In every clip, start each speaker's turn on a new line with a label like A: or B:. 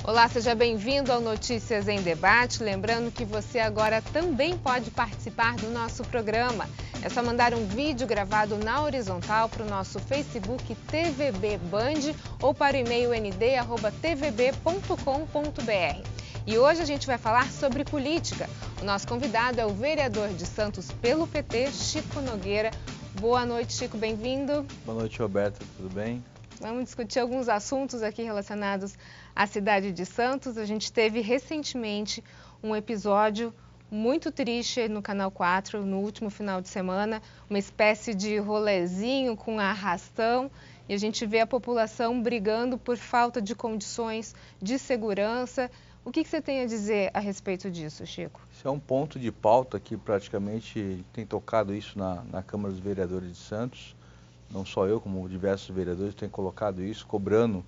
A: Olá, seja bem-vindo ao Notícias em Debate. Lembrando que você agora também pode participar do nosso programa. É só mandar um vídeo gravado na horizontal para o nosso Facebook TVB Band ou para o e-mail nd@tvb.com.br. E hoje a gente vai falar sobre política. O nosso convidado é o vereador de Santos pelo PT, Chico Nogueira. Boa noite, Chico, bem-vindo.
B: Boa noite, Roberta, tudo bem?
A: Vamos discutir alguns assuntos aqui relacionados à cidade de Santos. A gente teve recentemente um episódio muito triste no Canal 4, no último final de semana, uma espécie de rolezinho com arrastão, e a gente vê a população brigando por falta de condições de segurança. O que você tem a dizer a respeito disso, Chico?
B: Isso é um ponto de pauta que praticamente tem tocado isso na Câmara dos Vereadores de Santos. Não só eu, como diversos vereadores têm colocado isso, cobrando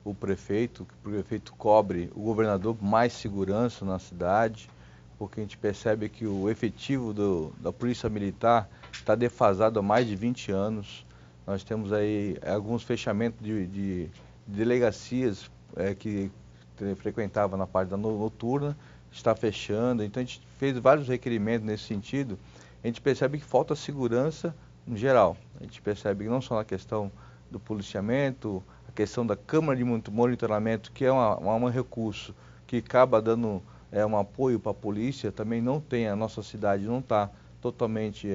B: o prefeito, que o prefeito cobre o governador mais segurança na cidade, porque a gente percebe que o efetivo da Polícia Militar está defasado há mais de 20 anos. Nós temos aí alguns fechamentos de delegacias que frequentava na parte da noturna, está fechando, então a gente fez vários requerimentos nesse sentido. A gente percebe que falta segurança em geral. A gente percebe que não só na questão do policiamento, a questão da Câmara de Monitoramento, que é um recurso que acaba dando um apoio para a polícia, também não tem, a nossa cidade não está totalmente,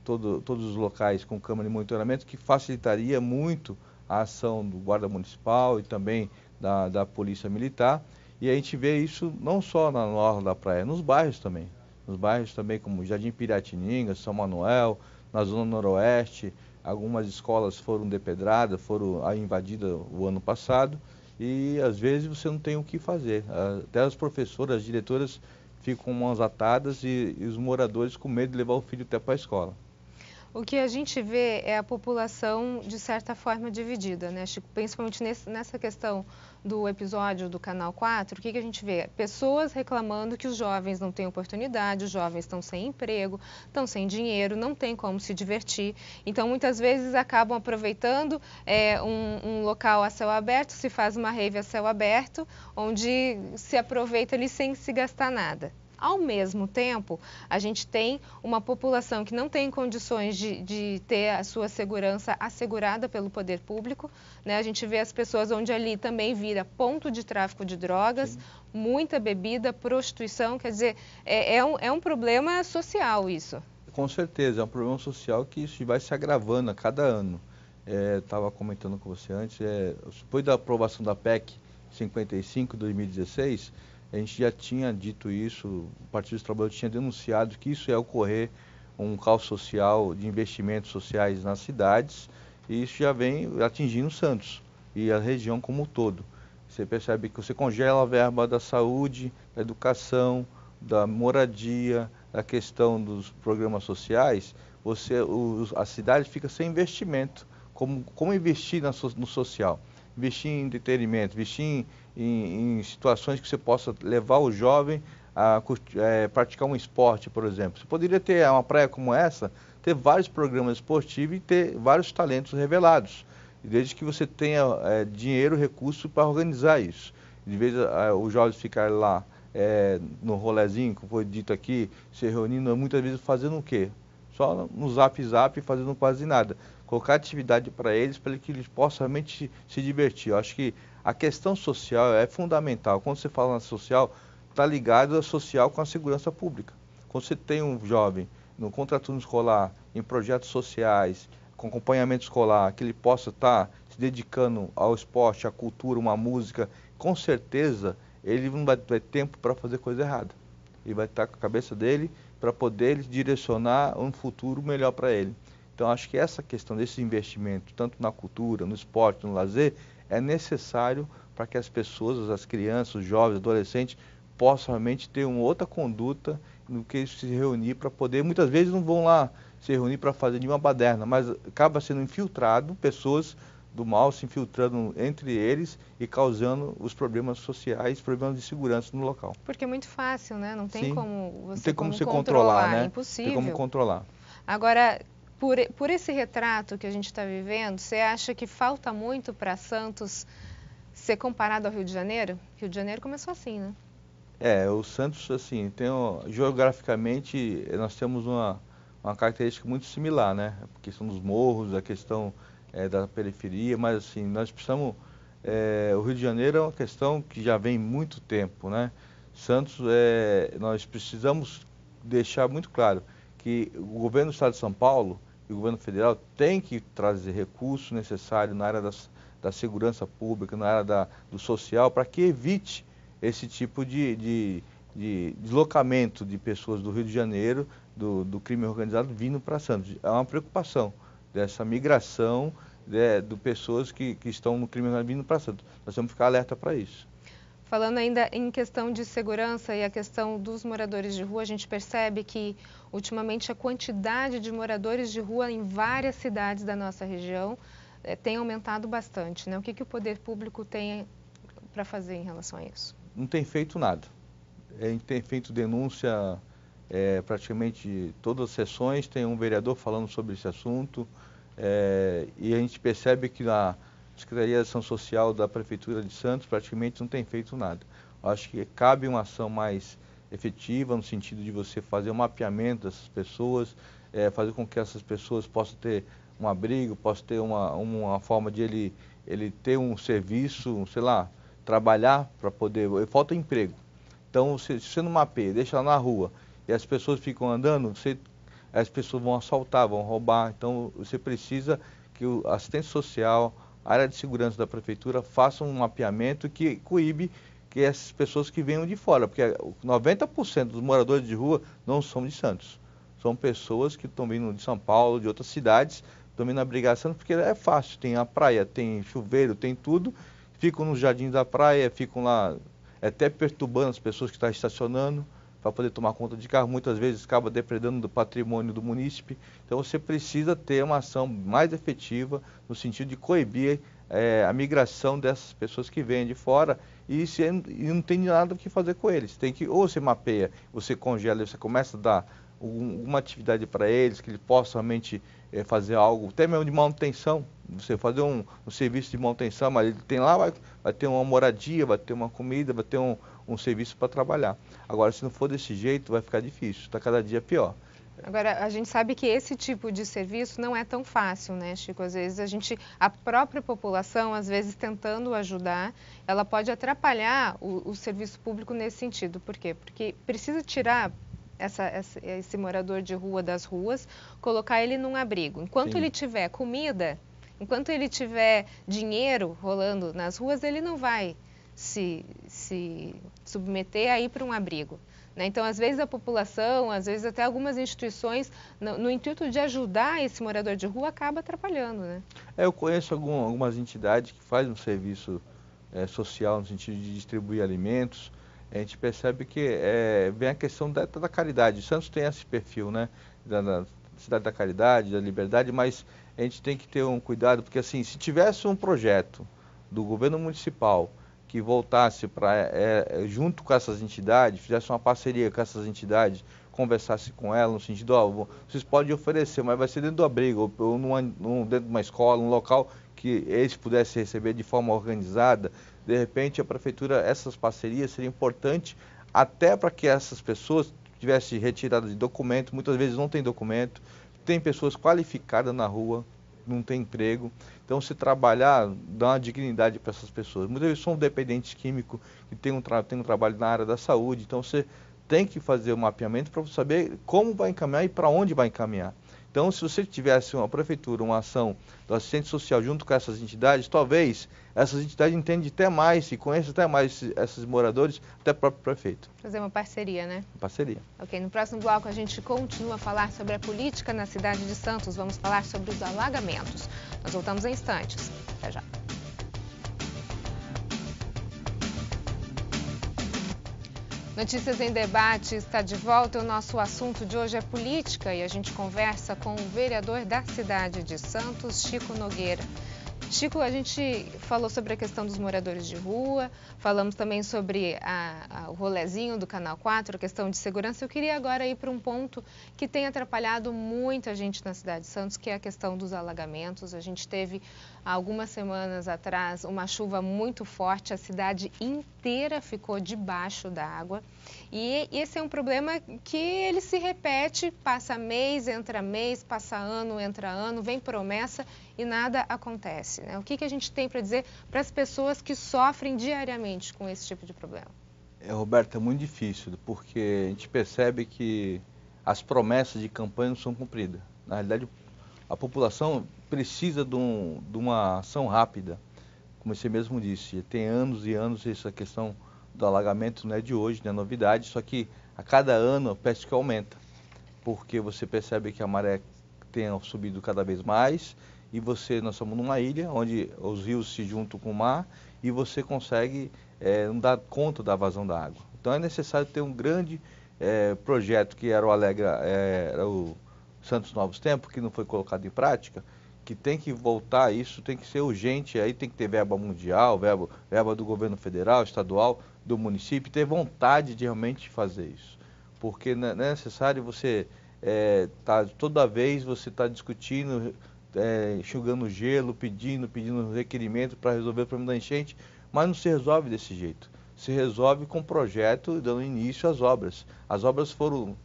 B: todos os locais com Câmara de Monitoramento, que facilitaria muito a ação do Guarda Municipal e também da Polícia Militar. E a gente vê isso não só na orla da praia, nos bairros também. Nos bairros também como Jardim Piratininga, São Manuel, na Zona Noroeste, algumas escolas foram depedradas, foram invadidas o ano passado e às vezes você não tem o que fazer. Até as professoras, as diretoras ficam com mãos atadas e os moradores com medo de levar o filho até para a escola.
A: O que a gente vê é a população, de certa forma, dividida, né, Chico? Principalmente nessa questão do episódio do Canal 4, o que a gente vê? Pessoas reclamando que os jovens não têm oportunidade, os jovens estão sem emprego, estão sem dinheiro, não tem como se divertir. Então, muitas vezes, acabam aproveitando um local a céu aberto, se faz uma rave a céu aberto, onde se aproveita ali sem se gastar nada. Ao mesmo tempo, a gente tem uma população que não tem condições de ter a sua segurança assegurada pelo poder público, né? A gente vê as pessoas onde ali também vira ponto de tráfico de drogas, sim, muita bebida, prostituição, quer dizer, é um problema social isso.
B: Com certeza, é um problema social que isso vai se agravando a cada ano. Estava comentando com você antes, depois da aprovação da PEC 55, 2016, a gente já tinha dito isso, o Partido dos Trabalhadores tinha denunciado que isso ia ocorrer, um caos social de investimentos sociais nas cidades, e isso já vem atingindo Santos e a região como um todo. Você percebe que você congela a verba da saúde, da educação, da moradia, da questão dos programas sociais, a cidade fica sem investimento. Como investir no social? Investir em entretenimento, investir em situações que você possa levar o jovem a praticar um esporte, por exemplo. Você poderia ter uma praia como essa, ter vários programas esportivos e ter vários talentos revelados, desde que você tenha dinheiro, recurso para organizar isso. De vez os jovens ficarem lá no rolezinho, como foi dito aqui, se reunindo, muitas vezes fazendo o quê? Só no zap fazendo quase nada. Colocar atividade para que eles possam realmente se divertir. Eu acho que a questão social é fundamental. Quando você fala na social, está ligado a social com a segurança pública. Quando você tem um jovem no contraturno escolar, em projetos sociais, com acompanhamento escolar, que ele possa estar se dedicando ao esporte, à cultura, uma música, com certeza ele não vai ter tempo para fazer coisa errada. Ele vai estar com a cabeça dele para poder direcionar um futuro melhor para ele. Então, acho que essa questão desse investimento, tanto na cultura, no esporte, no lazer, é necessário para que as pessoas, as crianças, os jovens, adolescentes, possam realmente ter uma outra conduta no que se reunir para poder, muitas vezes não vão lá se reunir para fazer nenhuma baderna, mas acaba sendo infiltrado, pessoas do mal se infiltrando entre eles e causando os problemas sociais, problemas de segurança no local.
A: Porque é muito fácil, né? Não tem como você
B: não tem como controlar, né?
A: Impossível.
B: Não tem como controlar.
A: Agora, por esse retrato que a gente está vivendo, você acha que falta muito para Santos ser comparado ao Rio de Janeiro? Rio de Janeiro começou assim, né?
B: O Santos, assim, geograficamente, nós temos uma característica muito similar, né? A questão dos morros, a questão da periferia, mas assim, nós precisamos... o Rio de Janeiro é uma questão que já vem muito tempo, né? Santos, nós precisamos deixar muito claro que o governo do Estado de São Paulo e o governo federal tem que trazer recursos necessários na área da segurança pública, na área do social, para que evite esse tipo de deslocamento de pessoas do Rio de Janeiro, do crime organizado, vindo para Santos. É uma preocupação dessa migração de pessoas que estão no crime organizado vindo para Santos. Nós temos que ficar alerta para isso.
A: Falando ainda em questão de segurança e a questão dos moradores de rua, a gente percebe que, ultimamente, a quantidade de moradores de rua em várias cidades da nossa região tem aumentado bastante, né? O que o poder público tem para fazer em relação a isso?
B: Não tem feito nada. A gente tem feito denúncia praticamente todas as sessões, tem um vereador falando sobre esse assunto, e a gente percebe que na Secretaria de Ação Social da Prefeitura de Santos praticamente não tem feito nada. Acho que cabe uma ação mais efetiva no sentido de você fazer um mapeamento dessas pessoas, fazer com que essas pessoas possam ter um abrigo, possam ter uma forma de ele ter um serviço, sei lá, trabalhar para poder... Falta emprego. Então, se você não mapeia, deixa lá na rua e as pessoas ficam andando, as pessoas vão assaltar, vão roubar. Então, você precisa que o assistente social, a área de segurança da prefeitura faça um mapeamento que coíbe que essas pessoas que venham de fora, porque 90% dos moradores de rua não são de Santos. São pessoas que estão vindo de São Paulo, de outras cidades, estão vindo abrigar Santos, porque é fácil, tem a praia, tem chuveiro, tem tudo, ficam nos jardins da praia, ficam lá até perturbando as pessoas que estão estacionando para poder tomar conta de carro, muitas vezes acaba depredando do patrimônio do munícipe. Então você precisa ter uma ação mais efetiva no sentido de coibir a migração dessas pessoas que vêm de fora e não tem nada o que fazer com eles. Tem que, ou você mapeia, você congela, você começa a dar uma atividade para eles, que eles possam realmente fazer algo, até mesmo de manutenção, você fazer um serviço de manutenção, mas ele tem lá, vai ter uma moradia, vai ter uma comida, vai ter um serviço para trabalhar. Agora, se não for desse jeito, vai ficar difícil, está cada dia pior.
A: Agora, a gente sabe que esse tipo de serviço não é tão fácil, né, Chico? Às vezes a própria população, às vezes tentando ajudar, ela pode atrapalhar o serviço público nesse sentido. Por quê? Porque precisa tirar esse morador de rua das ruas, colocar ele num abrigo. Enquanto
B: Sim.
A: ele tiver comida, enquanto ele tiver dinheiro rolando nas ruas, ele não vai se submeter a ir para um abrigo. Então, às vezes a população, às vezes até algumas instituições, no intuito de ajudar esse morador de rua, acaba atrapalhando, né?
B: Eu conheço algumas entidades que fazem um serviço social no sentido de distribuir alimentos. A gente percebe que vem a questão da caridade. O Santos tem esse perfil, né? Da cidade da caridade, da liberdade, mas a gente tem que ter um cuidado, porque assim, se tivesse um projeto do governo municipal que voltasse para, junto com essas entidades, fizesse uma parceria com essas entidades, conversasse com elas no sentido, vocês podem oferecer, mas vai ser dentro do abrigo, ou dentro de uma escola, um local que eles pudessem receber de forma organizada. De repente, a prefeitura, essas parcerias seriam importantes até para que essas pessoas tivessem retirada de documento, muitas vezes não tem documento, tem pessoas qualificadas na rua, não tem emprego. Então, se trabalhar, dá uma dignidade para essas pessoas. Muitas vezes são dependentes químicos que têm um trabalho na área da saúde. Então, você tem que fazer o mapeamento para saber como vai encaminhar e para onde vai encaminhar. Então, se você tivesse uma prefeitura, uma ação do assistente social junto com essas entidades, talvez essas entidades entendam até mais e conheçam até mais esses moradores, até o próprio prefeito.
A: Fazer uma parceria, né?
B: Parceria.
A: Ok, no próximo bloco a gente continua a falar sobre a política na cidade de Santos. Vamos falar sobre os alagamentos. Nós voltamos em instantes. Até já. Notícias em Debate está de volta. O nosso assunto de hoje é política e a gente conversa com o vereador da cidade de Santos, Chico Nogueira. Chico, a gente falou sobre a questão dos moradores de rua, falamos também sobre o rolezinho do Canal 4, a questão de segurança. Eu queria agora ir para um ponto que tem atrapalhado muita gente na cidade de Santos, que é a questão dos alagamentos. A gente teve há algumas semanas atrás, uma chuva muito forte, a cidade inteira ficou debaixo d'água. E esse é um problema que ele se repete, passa mês, passa ano, entra ano, vem promessa e nada acontece, né? O que a gente tem para dizer para as pessoas que sofrem diariamente com esse tipo de problema?
B: Roberto, é muito difícil, porque a gente percebe que as promessas de campanha não são cumpridas. Na realidade, a população precisa de uma ação rápida, como você mesmo disse. Tem anos e anos essa questão do alagamento não é de hoje, não é novidade, só que a cada ano parece que aumenta, porque você percebe que a maré tem subido cada vez mais e nós estamos numa ilha onde os rios se juntam com o mar e você consegue não dar conta da vazão da água. Então é necessário ter um grande projeto que era o Santos Novos Tempos, que não foi colocado em prática, que tem que voltar, isso tem que ser urgente, aí tem que ter verba mundial, verba do governo federal, estadual, do município, ter vontade de realmente fazer isso. Porque não é necessário você, toda vez você está discutindo, enxugando gelo, pedindo requerimento para resolver o problema da enchente, mas não se resolve desse jeito. Se resolve com projeto dando início às obras. As obras foram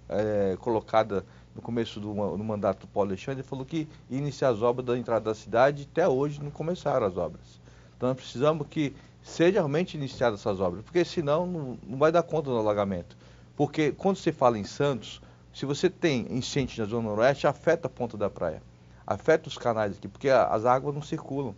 B: colocadas no começo do mandato do Paulo Alexandre, ele falou que ia iniciar as obras da entrada da cidade, até hoje não começaram as obras. Então nós precisamos que seja realmente iniciadas essas obras, porque senão não vai dar conta do alagamento. Porque quando você fala em Santos, se você tem enchente na zona noroeste, afeta a ponta da praia, afeta os canais aqui, porque as águas não circulam.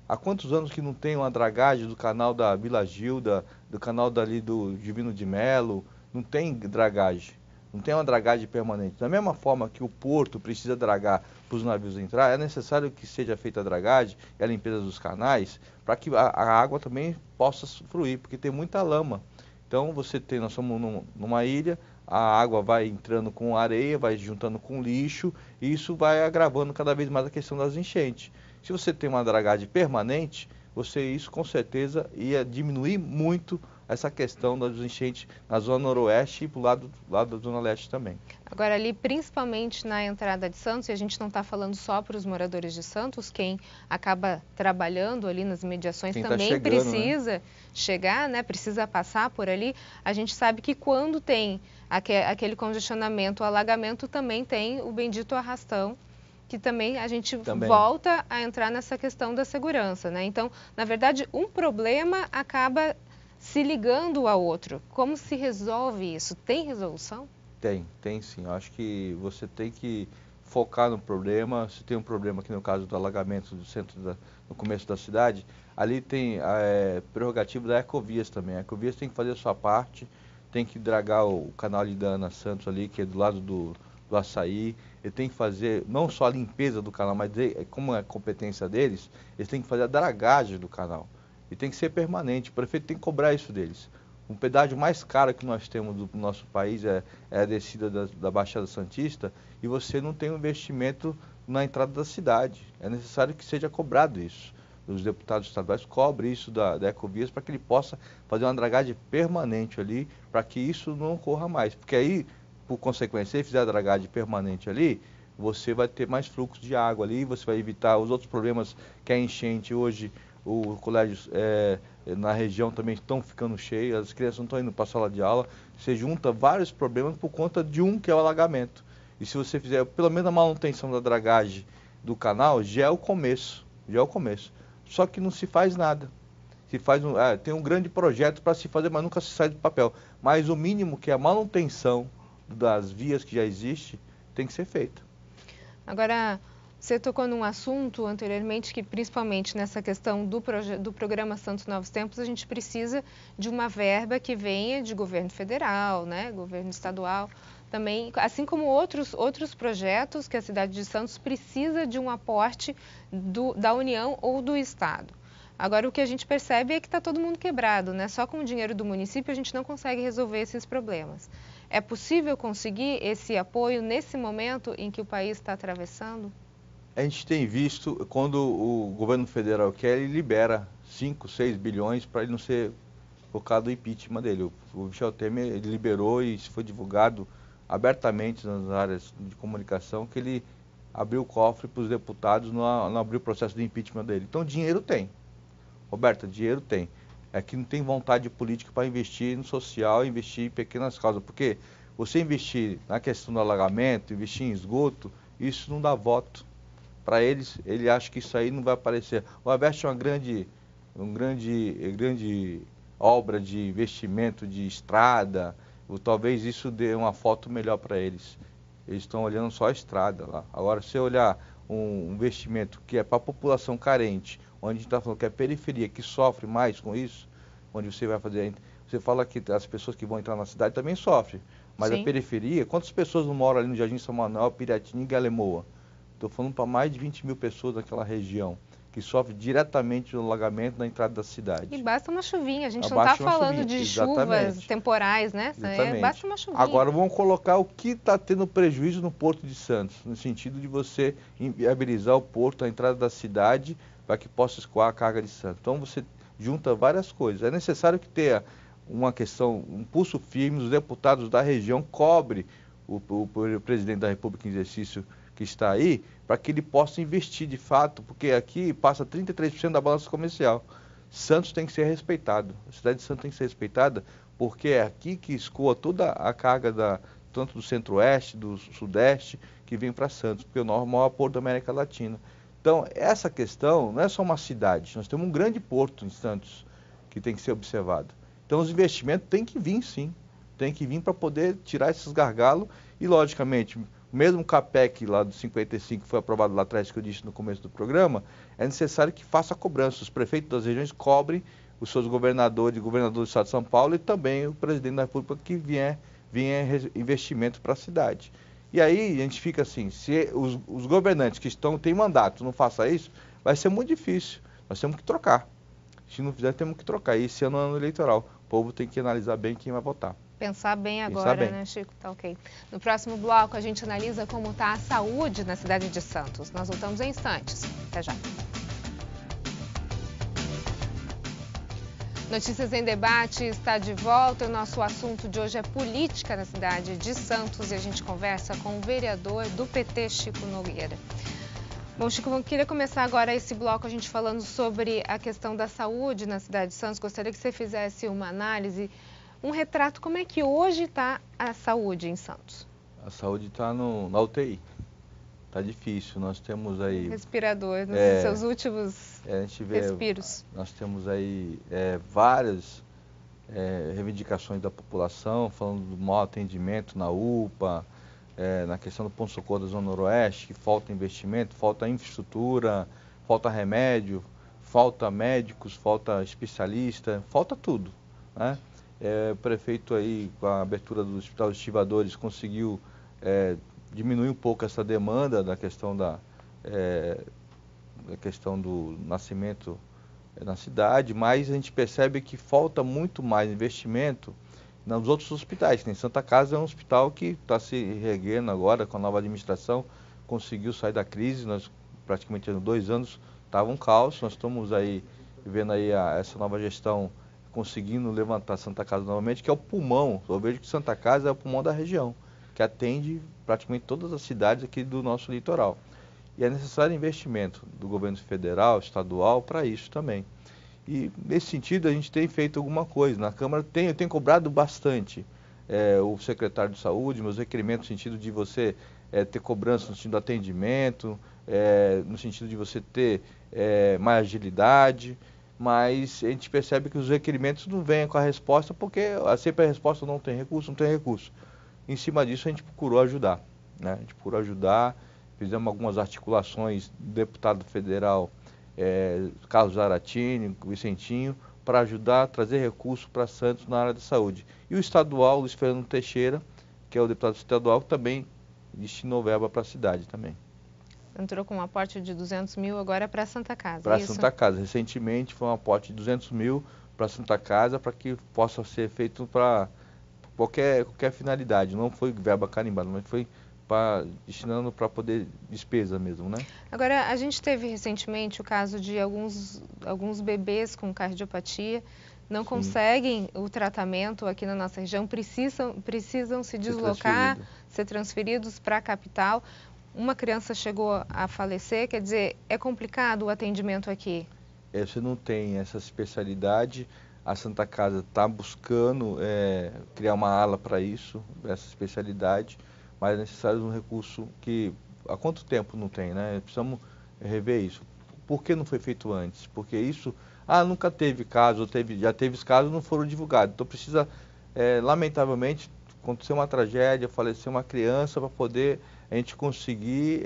B: Há quantos anos que não tem uma dragagem do canal da Vila Gilda, do canal dali do Divino de Melo, não tem dragagem. Não tem uma dragagem permanente. Da mesma forma que o porto precisa dragar para os navios entrar, é necessário que seja feita a dragagem e a limpeza dos canais para que a água também possa fluir, porque tem muita lama. Então nós somos numa ilha, a água vai entrando com areia, vai juntando com lixo, e isso vai agravando cada vez mais a questão das enchentes. Se você tem uma dragagem permanente, isso com certeza ia diminuir muito essa questão das enchentes na zona noroeste e para o lado da zona leste também.
A: Agora ali, principalmente na entrada de Santos, e a gente não está falando só para os moradores de Santos, quem acaba trabalhando ali nas imediações também precisa chegar, né? Precisa passar por ali. A gente sabe que quando tem aquele congestionamento, o alagamento, também tem o bendito arrastão, que também a gente volta a entrar nessa questão da segurança, né? Então, na verdade, um problema acaba se ligando ao outro. Como se resolve isso? Tem resolução?
B: Tem sim. Eu acho que você tem que focar no problema. Se tem um problema aqui no caso do alagamento do centro, no começo da cidade, ali tem prerrogativa da Ecovias também. A Ecovias tem que fazer a sua parte, tem que dragar o canal ali da Ana Santos ali, que é do lado do Açaí. Ele tem que fazer não só a limpeza do canal, mas como é a competência deles, eles têm que fazer a dragagem do canal. E tem que ser permanente, o prefeito tem que cobrar isso deles. O pedágio mais caro que nós temos no nosso país é a descida da Baixada Santista, e você não tem um investimento na entrada da cidade. É necessário que seja cobrado isso. Os deputados estaduais cobrem isso da Ecovias para que ele possa fazer uma dragagem permanente ali, para que isso não ocorra mais. Porque aí, por consequência, se ele fizer a dragagem permanente ali, você vai ter mais fluxo de água ali, você vai evitar os outros problemas que a enchente hoje. Os colégios na região também estão ficando cheios, as crianças não estão indo para a sala de aula. Você junta vários problemas por conta de um que é o alagamento. E se você fizer pelo menos a manutenção da dragagem do canal, já é o começo. Só que não se faz nada. Tem um grande projeto para se fazer, mas nunca se sai do papel. Mas o mínimo, que é a manutenção das vias que já existe, tem que ser feita.
A: Agora, você tocou num assunto anteriormente que, principalmente nessa questão do programa Santos Novos Tempos, a gente precisa de uma verba que venha de governo federal, né, governo estadual, também, assim como outros projetos que a cidade de Santos precisa de um aporte da União ou do Estado. Agora, o que a gente percebe é que está todo mundo quebrado, né? Só com o dinheiro do município a gente não consegue resolver esses problemas. É possível conseguir esse apoio nesse momento em que o país está atravessando?
B: A gente tem visto, quando o governo federal quer, ele libera 5, 6 bilhões para ele não ser colocado o impeachment dele. O Michel Temer ele liberou, e isso foi divulgado abertamente nas áreas de comunicação, que ele abrir o cofre para os deputados, não abrir o processo de impeachment dele. Então, dinheiro tem. Roberta, dinheiro tem. É que não tem vontade política para investir no social, investir em pequenas causas. Porque você investir na questão do alagamento, investir em esgoto, isso não dá voto. Para eles, ele acha que isso aí não vai aparecer. O Aveste é uma grande obra de investimento de estrada, talvez isso dê uma foto melhor para eles. Eles estão olhando só a estrada lá. Agora, se você olhar um investimento que é para a população carente, onde a gente está falando que é periferia, que sofre mais com isso, onde você vai fazer... Você fala que as pessoas que vão entrar na cidade também sofrem, mas
A: Sim.
B: a periferia, quantas pessoas não moram ali no Jardim São Manuel, Piratininga e Alemoa? Estou falando para mais de 20 mil pessoas naquela região, que sofrem diretamente do alagamento na entrada da cidade.
A: E basta uma chuvinha, a gente não está falando de chuvas temporais, né? Basta uma chuvinha.
B: Agora vamos colocar o que está tendo prejuízo no Porto de Santos, no sentido de você inviabilizar o porto, a entrada da cidade, para que possa escoar a carga de Santos. Então você junta várias coisas. É necessário que tenha uma questão, um pulso firme, os deputados da região cobre o presidente da República em exercício que está aí, para que ele possa investir de fato, porque aqui passa 33% da balança comercial. Santos tem que ser respeitado, a cidade de Santos tem que ser respeitada, porque é aqui que escoa toda a carga tanto do centro-oeste, do sudeste, que vem para Santos, porque é o maior porto da América Latina. Então, essa questão não é só uma cidade, nós temos um grande porto em Santos, que tem que ser observado. Então, os investimentos têm que vir, sim, tem que vir para poder tirar esses gargalos e, logicamente, mesmo o CAPEC lá do 55, que foi aprovado lá atrás, que eu disse no começo do programa, é necessário que faça a cobrança. Os prefeitos das regiões cobrem os seus governadores do Estado de São Paulo e também o presidente da República que vier investimento para a cidade. E aí a gente fica assim, se os governantes que têm mandato não façam isso, vai ser muito difícil. Nós temos que trocar. Se não fizer, temos que trocar. E esse ano é ano eleitoral. O povo tem que analisar bem quem vai votar.
A: Pensar bem agora, né, Chico? Tá ok. No próximo bloco, a gente analisa como está a saúde na cidade de Santos. Nós voltamos em instantes. Até já. Notícias em Debate está de volta. O nosso assunto de hoje é política na cidade de Santos e a gente conversa com o vereador do PT, Chico Nogueira. Bom, Chico, eu queria começar agora esse bloco a gente falando sobre a questão da saúde na cidade de Santos. Gostaria que você fizesse uma análise, um retrato, como é que hoje está a saúde em Santos?
B: A saúde está na UTI. Está difícil. Nós temos aí...
A: Respirador, nos seus últimos respiros.
B: Nós temos aí várias reivindicações da população, falando do mau atendimento na UPA, na questão do ponto-socorro da Zona Noroeste, que falta investimento, falta infraestrutura, falta remédio, falta médicos, falta especialista, falta tudo, né? O prefeito aí, com a abertura do Hospital dos Estivadores, conseguiu diminuir um pouco essa demanda da questão do nascimento na cidade, mas a gente percebe que falta muito mais investimento nos outros hospitais. Em Santa Casa é um hospital que está se reerguendo agora com a nova administração, conseguiu sair da crise. Nós praticamente há 2 anos estava um caos. Nós estamos aí vendo aí essa nova gestão conseguindo levantar Santa Casa novamente, que é o pulmão. Eu vejo que Santa Casa é o pulmão da região, que atende praticamente todas as cidades aqui do nosso litoral. E é necessário investimento do governo federal, estadual, para isso também. E nesse sentido a gente tem feito alguma coisa. Na Câmara eu tenho cobrado bastante o secretário de Saúde, meus requerimentos no sentido de você ter cobrança no sentido do atendimento, no sentido de você ter mais agilidade, mas a gente percebe que os requerimentos não vêm com a resposta, porque sempre a resposta não tem recurso. Em cima disso a gente procurou ajudar, né? A gente procurou ajudar, fizemos algumas articulações do deputado federal Carlos Zaratini, Vicentinho, para ajudar a trazer recursos para Santos na área da saúde. E o estadual, Luiz Fernando Teixeira, que é o deputado estadual, também destinou verba para a cidade também.
A: Entrou com um aporte de 200 mil agora para Santa Casa.
B: Para Santa Casa. Recentemente foi um aporte de 200 mil para Santa Casa, para que possa ser feito para qualquer finalidade. Não foi verba carimbada, mas foi destinando para poder despesa mesmo, né?
A: Agora, a gente teve recentemente o caso de alguns bebês com cardiopatia, não conseguem o tratamento aqui na nossa região, precisam se deslocar, ser transferidos para a capital. uma criança chegou a falecer, quer dizer, é complicado o atendimento aqui?
B: Você não tem essa especialidade, a Santa Casa está buscando criar uma ala para isso, essa especialidade, mas é necessário um recurso que há quanto tempo não tem, né? Precisamos rever isso. Por que não foi feito antes? Porque isso, nunca teve caso, já teve casos, não foram divulgados. Então precisa, lamentavelmente, acontecer uma tragédia, falecer uma criança para poder a gente conseguir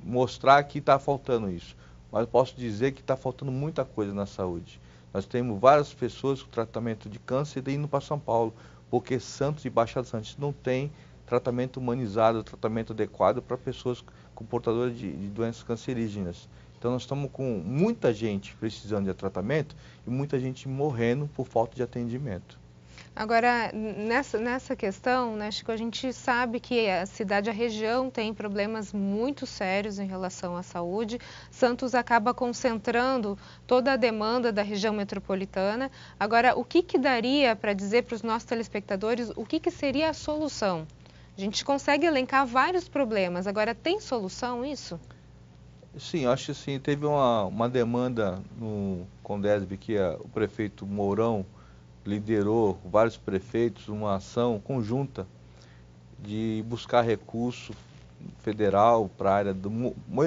B: mostrar que está faltando isso. Mas posso dizer que está faltando muita coisa na saúde. Nós temos várias pessoas com tratamento de câncer indo para São Paulo, porque Santos e Baixada Santista não tem tratamento humanizado, tratamento adequado para pessoas com portadoras de doenças cancerígenas. Então nós estamos com muita gente precisando de tratamento e muita gente morrendo por falta de atendimento.
A: Agora, nessa questão, né, Chico, a gente sabe que a cidade, a região tem problemas muito sérios em relação à saúde. Santos acaba concentrando toda a demanda da região metropolitana. Agora, o que daria para dizer para os nossos telespectadores o que seria a solução? A gente consegue elencar vários problemas. Agora, tem solução isso?
B: Sim, acho que sim. Teve uma demanda no Condesb que o prefeito Mourão liderou, vários prefeitos, uma ação conjunta de buscar recurso federal para a área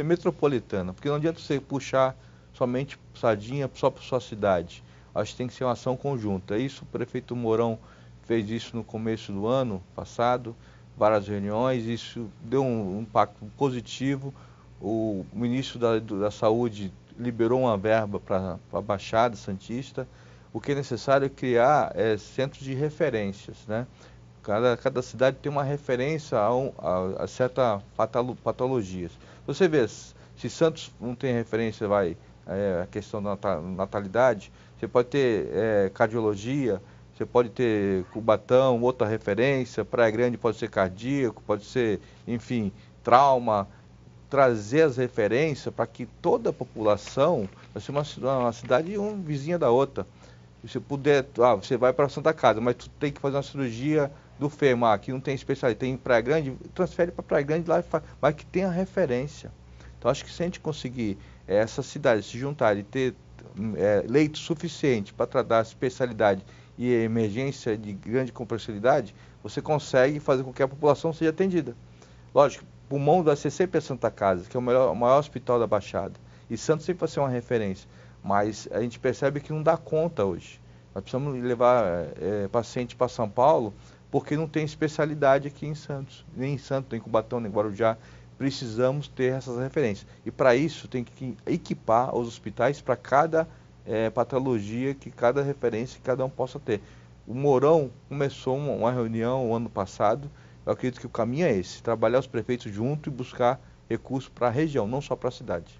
B: metropolitana, porque não adianta você puxar somente sardinha só para sua cidade. Acho que tem que ser uma ação conjunta. Isso, o prefeito Mourão fez isso no começo do ano passado, várias reuniões, isso deu um impacto positivo. O ministro da Saúde liberou uma verba para a Baixada Santista. O que é necessário é criar centros de referências, né? Cada cidade tem uma referência a certas patologias. Você vê, se Santos não tem referência, a questão da natalidade, você pode ter cardiologia, você pode ter Cubatão, outra referência, Praia Grande pode ser cardíaco, pode ser, enfim, trauma. Trazer as referências para que toda a população, vai ser uma cidade vizinha da outra. Se puder, você vai para Santa Casa, mas tu tem que fazer uma cirurgia do fêmur, aqui não tem especialista, tem em Praia Grande, transfere para Praia Grande lá, mas que tenha referência. Então acho que se a gente conseguir essas cidades se juntarem e ter leito suficiente para tratar a especialidade e a emergência de grande complexidade, você consegue fazer com que a população seja atendida. Lógico, o pulmão vai ser sempre a Santa Casa, que é o maior hospital da Baixada, e Santos sempre vai ser uma referência. Mas a gente percebe que não dá conta hoje. Nós precisamos levar paciente para São Paulo, porque não tem especialidade aqui em Santos. Nem em Santos, nem em Cubatão, nem em Guarujá. Precisamos ter essas referências. E para isso tem que equipar os hospitais para cada patologia, que cada referência que cada um possa ter. O Mourão começou uma reunião o ano passado. Eu acredito que o caminho é esse, trabalhar os prefeitos junto e buscar recursos para a região, não só para a cidade.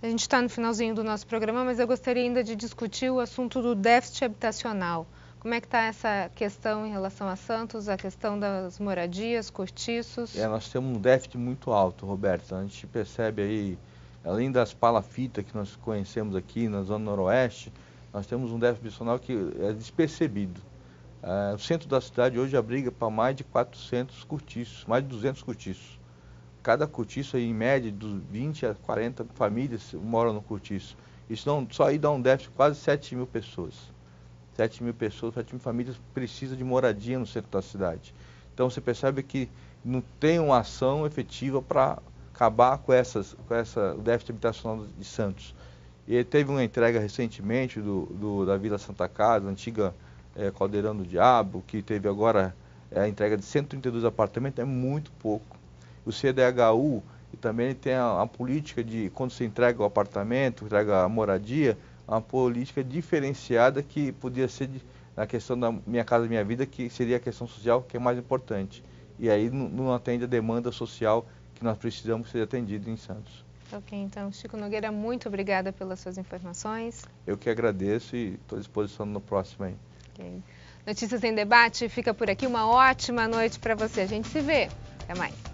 A: A gente está no finalzinho do nosso programa, mas eu gostaria ainda de discutir o assunto do déficit habitacional. Como é que está essa questão em relação a Santos, a questão das moradias, cortiços?
B: Nós temos um déficit muito alto, Roberto. A gente percebe aí, além das palafitas que nós conhecemos aqui na Zona Noroeste, nós temos um déficit habitacional que é despercebido. O centro da cidade hoje abriga para mais de 400 cortiços, mais de 200 cortiços. Cada cortiço, aí, em média, de 20 a 40 famílias moram no cortiço. Isso só aí dá um déficit de quase 7 mil pessoas. 7 mil pessoas, 7 mil famílias precisam de moradia no centro da cidade. Então você percebe que não tem uma ação efetiva para acabar com o déficit habitacional de Santos. E teve uma entrega recentemente da Vila Santa Casa, antiga Caldeirão do Diabo, que teve agora a entrega de 132 apartamentos, é muito pouco. O CDHU também tem a política de, quando se entrega o apartamento, entrega a moradia, uma política diferenciada que podia ser na questão da Minha Casa Minha Vida, que seria a questão social que é mais importante. E aí não atende a demanda social que nós precisamos ser atendido em Santos.
A: Ok, então, Chico Nogueira, muito obrigada pelas suas informações.
B: Eu que agradeço e estou à disposição no próximo aí.
A: Okay. Notícias em Debate fica por aqui. Uma ótima noite para você. A gente se vê. Até mais.